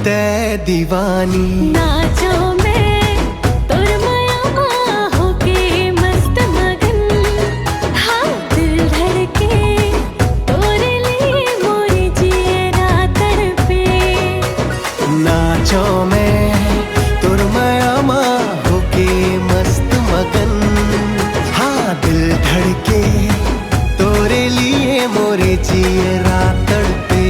ते दीवानी नाचो में तुर माया होके मस्त मगन, हाँ दिल धड़के तोरे लिए मोरी जियरा तड़पे। नाचो में तुर माया होके मस्त मगन, हाँ दिल धड़के तोरे लिए मोरे जियरा तड़पे।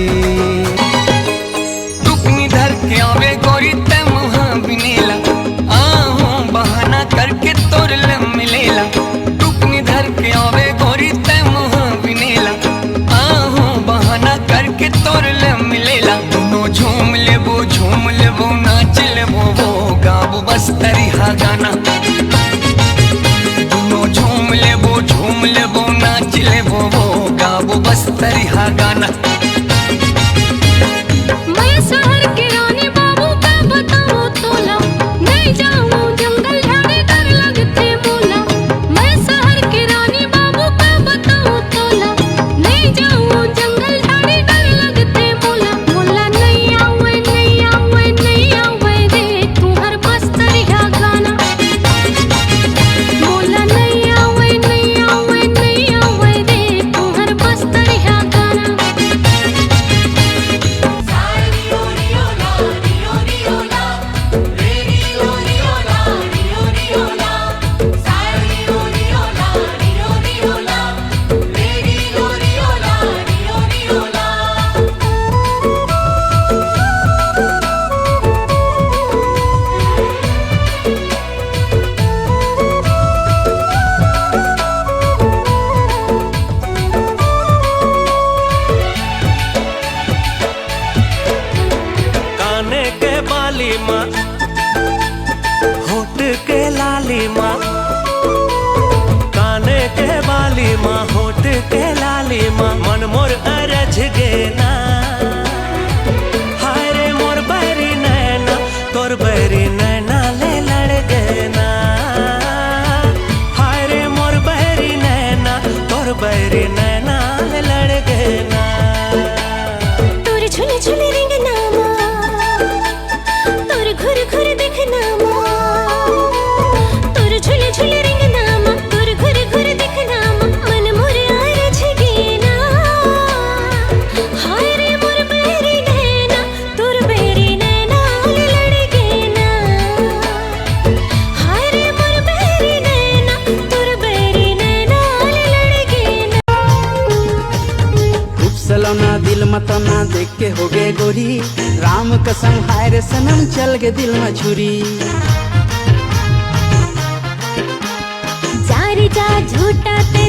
आवे गोरी ते मुहा बिनेला, आहू बहाना करके तोर ले मिलेला। टुकनी धर के आवे गोरी ते मुहा बिनेला, आहू बहाना करके तोर ले मिलेला। दोनों झूम लेबो नाच लेबो वो गाबो बस तरिहा गाना। दोनों झूम लेबो नाच लेबो वो गाबो बस तरिहा गाना। मैं शहर के रानी बाबू का बताऊं तोला, नहीं जाऊं जंगल झाड़ी डर लगते मोला। मैं शहर के रानी बाबू का बताऊं तोला, नहीं जाऊं जंगल झाड़ी डर लगते मोला। मोला नहीं आवे रे तू हर बस तरिहा गाना। मोला नहीं आवे रे तू हर बस तरिहा गाना। काने के बाली माँ, होठ के लाली माँ, काने के बाली माँ, होठ के लाली माँ, मन मोर अरझ गेना। हाय रे मोर बैरी नैना, तोर बैरी नैना ले लड़ गेना। हाय रे मोर बैरी नैना, तोर बैरी नैना ले लड़ गेना। तोर झुले झुले रेंगना माँ, तोर घुर घुर देखना माँ। तोर झुले झुले रेंगना माँ, तोर घुर घुर देखना माँ, मन मोर अरझ गेना। हाय रे मोर बैरी नैना, तोर बैरी नैना ले लड़ गेना। हाय रे मोर बैरी नैना, तोर बैरी नैना ले लड़ गेना। रूप सलोना दिल मतौना देख के हो गए गोरी, राम कसम हाय रे सनम चल गए दिल में छुरी। जा रे जा झूठा ते